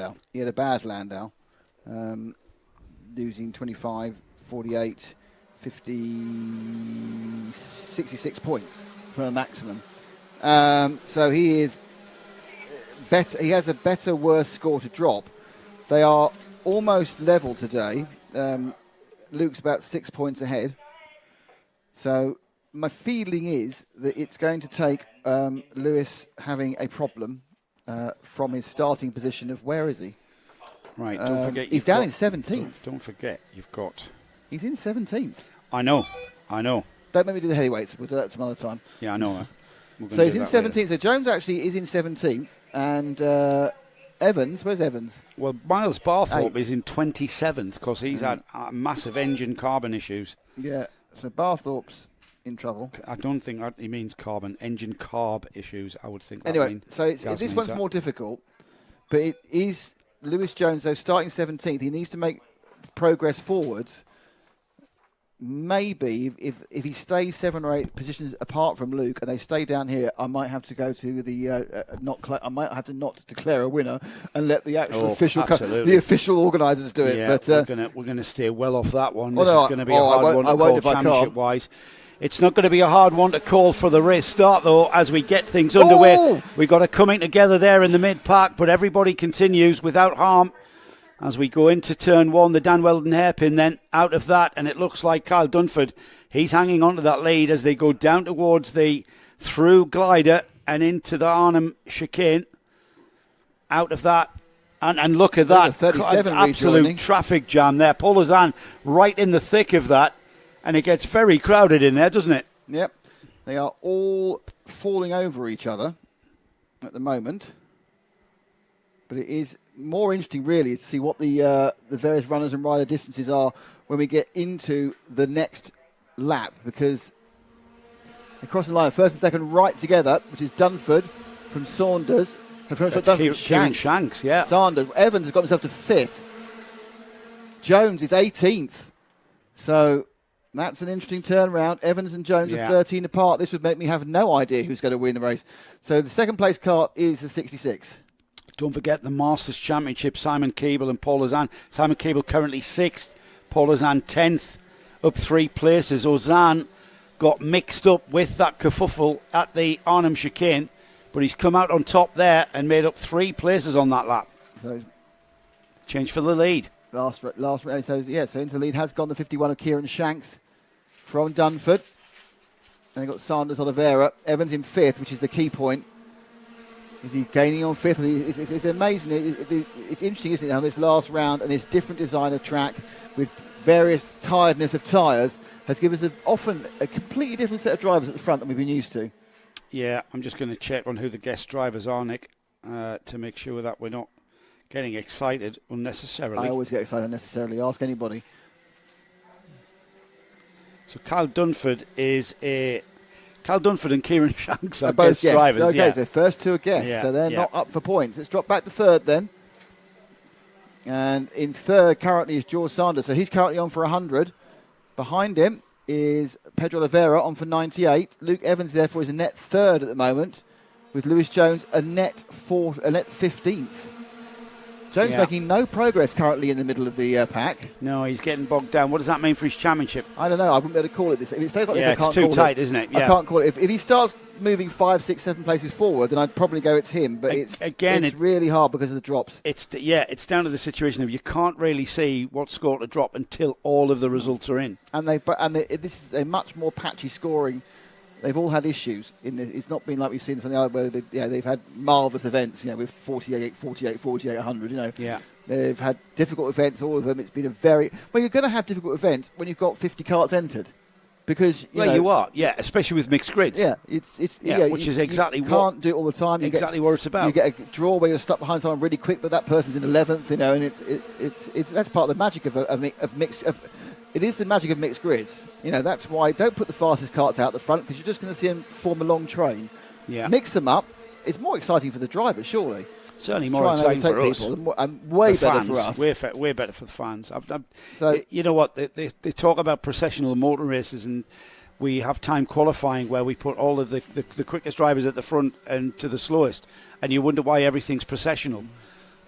Landau. He had a bad Landau, losing 25, 48, 50, 66 points from a maximum. So he is better. He has a better, worse score to drop. They are almost level today. Luke's about 6 points ahead. So my feeling is that it's going to take Lewis having a problem from his starting position of where is he? Right, don't forget. He's down in 17th. Don't forget, you've got... He's in 17th. I know. Don't make me do the heavyweights. We'll do that some other time. Yeah, I know. So he's in 17th. So Jones actually is in 17th. And Evans, where's Evans? Well, Miles Barthorpe is in 27th because he's had massive engine carbon issues. Yeah, so Barthorpe's in trouble. I don't think he means engine carb issues, I would think. Anyway, so this one's more difficult. But it is Lewis Jones, though, starting 17th. He needs to make progress forwards. Maybe if he stays 7 or 8 positions apart from Luke and they stay down here, I might have to go to the I might have to not declare a winner and let the actual official organisers do it. Yeah, but we're going to stay well off that one. This is going to be a hard one to call championship wise. It's not going to be a hard one to call for the race start though. As we get things underway, we've got a coming together there in the mid pack, but everybody continues without harm. As we go into turn 1, the Dan Weldon hairpin then out of that, and it looks like Kyle Dunford, he's hanging on to that lead as they go down towards the through glider and into the Arnhem chicane. Out of that, and look at that, absolute traffic jam there. Paul Lozan right in the thick of that, and it gets very crowded in there, doesn't it? Yep, they are all falling over each other at the moment, but it is more interesting, really, to see what the various runners and rider distances are when we get into the next lap, because they're crossing the line first and second right together, which is Dunford from Saunders. Kieran Shanks, yeah. Sanders. Evans has got himself to 5th. Jones is 18th. So that's an interesting turnaround. Evans and Jones are 13 apart. This would make me have no idea who's going to win the race. So the second place cart is the 66. Don't forget the Masters Championship, Simon Keeble and Paul Ozan. Simon Keeble currently 6th, Paul Ozan 10th, up 3 places. Ozan got mixed up with that kerfuffle at the Arnhem chicane, but he's come out on top there and made up 3 places on that lap. So change for the lead. So into the lead has gone the 51 of Kieran Shanks from Dunford. And they've got Sanders Oliveira. Evans in 5th, which is the key point. Is he gaining on 5th? It's amazing. It's interesting, isn't it, how this last round and this different design of track with various tiredness of tyres has given us often a completely different set of drivers at the front than we've been used to. Yeah, I'm just going to check on who the guest drivers are, Nick, to make sure that we're not getting excited unnecessarily. I always get excited unnecessarily. Ask anybody. So Kyle Dunford and Kieran Shanks are both guest drivers. Okay, the first 2 are guests, so they're not up for points. Let's drop back to 3rd then. And in 3rd currently is George Sanders, so he's currently on for 100. Behind him is Pedro Oliveira on for 98. Luke Evans, therefore, is a net 3rd at the moment, with Lewis Jones a net 15th. Jones making no progress currently in the middle of the pack. No, he's getting bogged down. What does that mean for his championship? I don't know. I wouldn't be able to call it this. If it stays like this, I can't call it. Yeah, it's too tight, isn't it? Yeah. I can't call it. If he starts moving 5, 6, 7 places forward, then I'd probably go it's him. But it's really hard because of the drops. It's down to the situation of you can't really see what score to drop until all of the results are in. And this is a much more patchy scoring. They've all had issues. It's not been like we've seen something where they've had marvellous events, with 48, 48, 48, 100, Yeah. They've had difficult events, all of them. It's been a very... Well, you're going to have difficult events when you've got 50 karts entered. Because, you are, especially with mixed grids. Yeah, which is exactly you can't do it all the time. What it's about. You get a draw where you're stuck behind someone really quick, but that person's in 11th, and it's that's part of the magic of mixed... It is the magic of mixed grids. That's why don't put the fastest karts out the front, because you're just going to see them form a long train. Yeah. Mix them up. It's more exciting for the drivers, surely. Certainly more exciting for us. And way better for us. Way better for the fans. So, you know what? They talk about processional motor races, and we have time qualifying where we put all of the quickest drivers at the front and to the slowest. And you wonder why everything's processional.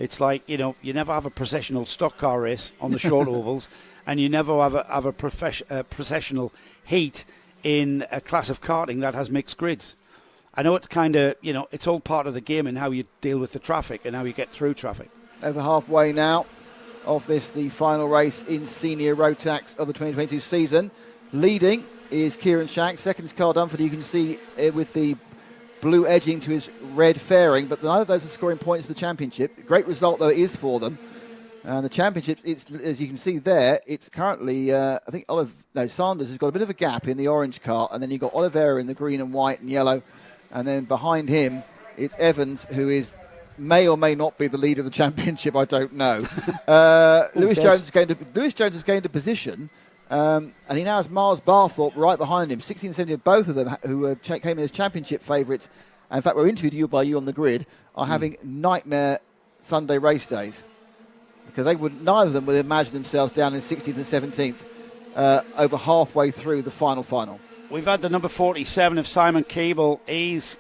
It's like, you never have a processional stock car race on the short ovals, and you never have a processional heat in a class of karting that has mixed grids. I know it's kind of, it's all part of the game and how you deal with the traffic and how you get through traffic. Over halfway now of this, the final race in senior Rotax of the 2022 season. Leading is Kieran Shanks. Second is Carl Dunford. You can see with the blue edging to his red fairing, but neither of those are scoring points for the championship. Great result, though, it is for them. And the championship, it's, as you can see there, it's currently, I think Sanders has got a bit of a gap in the orange car, and then you've got Oliveira in the green and white and yellow, and then behind him, it's Evans, who may or may not be the leader of the championship, I don't know. Lewis Jones has gained a position, and he now has Mars Barthorpe right behind him. 16 and 17, both of them, who came in as championship favourites, and in fact were interviewed by you on the grid, are having nightmare Sunday race days. Because neither of them would imagine themselves down in 16th and 17th over halfway through the final. We've had the number 47 of Simon Keeble. He's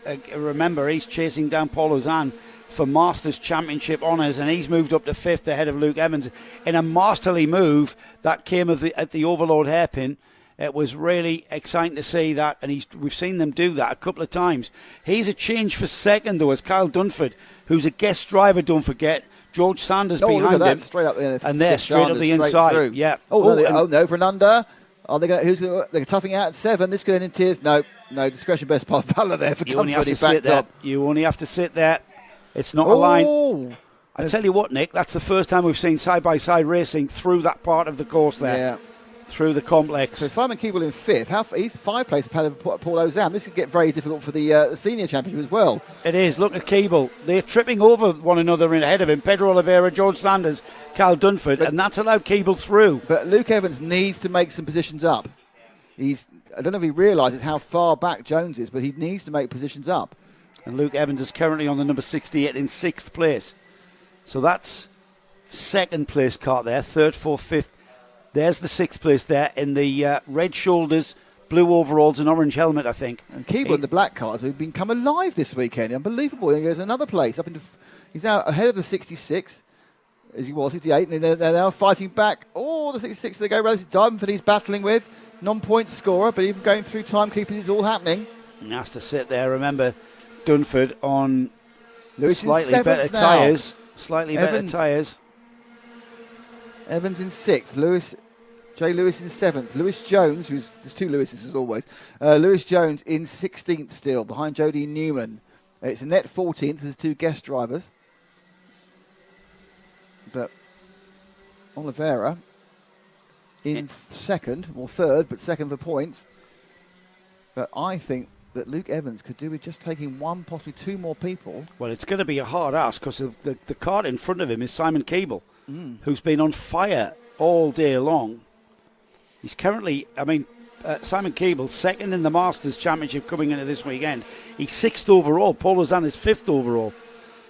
chasing down Paul Ozan for Masters Championship honours, and he's moved up to 5th ahead of Luke Evans in a masterly move that came at the Overload hairpin. It was really exciting to see that, and we've seen them do that a couple of times. He's a change for second, though, as Kyle Dunford, who's a guest driver, don't forget. George Sanders behind him. Straight up there. And they're straight up the inside. Through. Yeah. Over and under. They're toughing out at 7. This going in tears. No, discretion best part of valor there for Dunford. He backed up. You only have to sit there. It's not a line. I tell you what, Nick, that's the first time we've seen side-by-side racing through that part of the course there. Yeah. Through the complex. So Simon Keeble in 5th. He's 5 places ahead of Paul Ozan. This could get very difficult for the senior championship as well. It is. Look at Keeble. They're tripping over one another ahead of him. Pedro Oliveira, George Sanders, Cal Dunford, and that's allowed Keeble through. But Luke Evans needs to make some positions up. I don't know if he realises how far back Jones is, but he needs to make positions up. And Luke Evans is currently on the number 68 in 6th place. So that's second place car there. 3rd, 4th, 5th. There's the 6th place there in the red shoulders, blue overalls and orange helmet, I think. And Keeble in the black cars have become alive this weekend. Unbelievable. He goes another place. He's now ahead of the 66, as he was, 68, and they're now fighting back. Oh, the 66 they go relative time that he's battling with. Non-point scorer, but even going through timekeepers is all happening. He has to sit there. Remember, Dunford on Lewis slightly better tyres. Slightly better tyres. Evans in 6th, Jay Lewis in 7th, Lewis Jones, there's 2 Lewises as always, Lewis Jones in 16th still, behind Jody Newman. It's a net 14th, there's 2 guest drivers. But Oliveira in 2nd, or 3rd, but 2nd for points. But I think that Luke Evans could do with just taking 1, possibly 2 more people. Well, it's going to be a hard ask because the car in front of him is Simon Keeble, who's been on fire all day long. He's currently, Simon Keeble, 2nd in the Masters Championship coming into this weekend. He's 6th overall. Paul Ozan is 5th overall.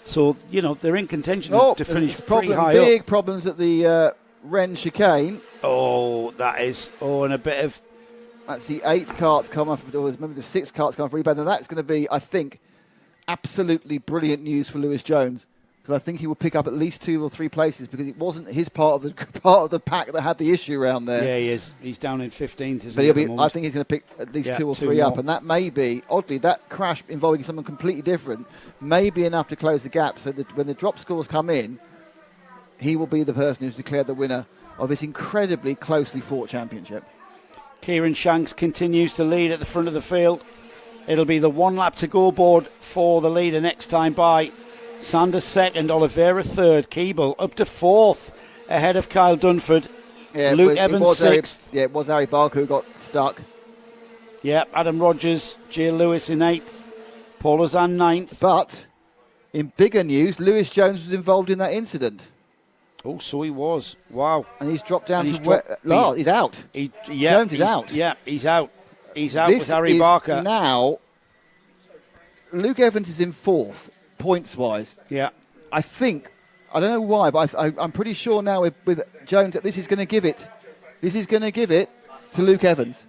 So, they're in contention to finish pretty high up. Big problems at the Wren chicane. And a bit of... That's the 8th cart's come up, or maybe the 6th cart's come off rebound. And that's going to be, I think, absolutely brilliant news for Lewis Jones. Because I think he will pick up at least 2 or 3 places because it wasn't his part of the pack that had the issue around there. Yeah, he is. He's down in 15th, but I think he's going to pick at least 2 or 3 up. And that may be, oddly, that crash involving someone completely different may be enough to close the gap so that when the drop scores come in, he will be the person who's declared the winner of this incredibly closely fought championship. Kieran Shanks continues to lead at the front of the field. It'll be the 1 lap to go board for the leader next time by. Sanders 2nd, Oliveira 3rd, Keeble up to 4th ahead of Kyle Dunford. Yeah, Luke Evans 6th. It was Harry Barker who got stuck. Yeah, Adam Rogers, Jay Lewis in 8th, Paul Ozan 9th. But in bigger news, Lewis Jones was involved in that incident. Oh, so he was. Wow. And he's dropped down he's out. Jones is out. Yeah, he's out. He's out with Harry Barker. Now, Luke Evans is in 4th, points-wise. Yeah. I think, I don't know why, but I'm pretty sure now with Jones that this is going to give it. This is going to give it to Luke Evans.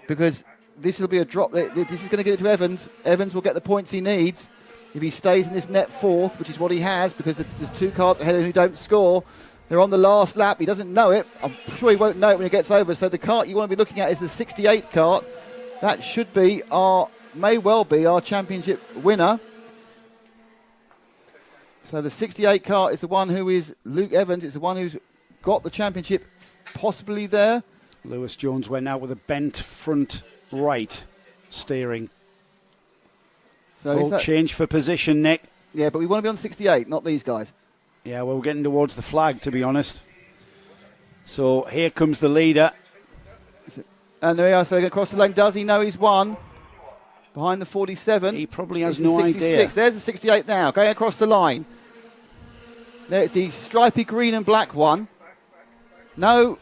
Because this will be a drop. This is going to give it to Evans. Evans will get the points he needs. If he stays in this net fourth, which is what he has, because there's 2 carts ahead of him who don't score. They're on the last lap. He doesn't know it. I'm sure he won't know it when he gets over. So the cart you want to be looking at is the 68 cart. That should be may well be our championship winner. So the 68 cart is the one who is Luke Evans. It's the one who's got the championship possibly there. Lewis Jones went out with a bent front right steering. So change for position, Nick. Yeah, but we want to be on 68, not these guys. Yeah, well, we're getting towards the flag, to be honest. So here comes the leader. And there we are, so they're going to cross the lane. Does he know he's won? Behind the 47. He probably has no idea. There's the 68 now, going across the line. There's the stripy green and black one. No,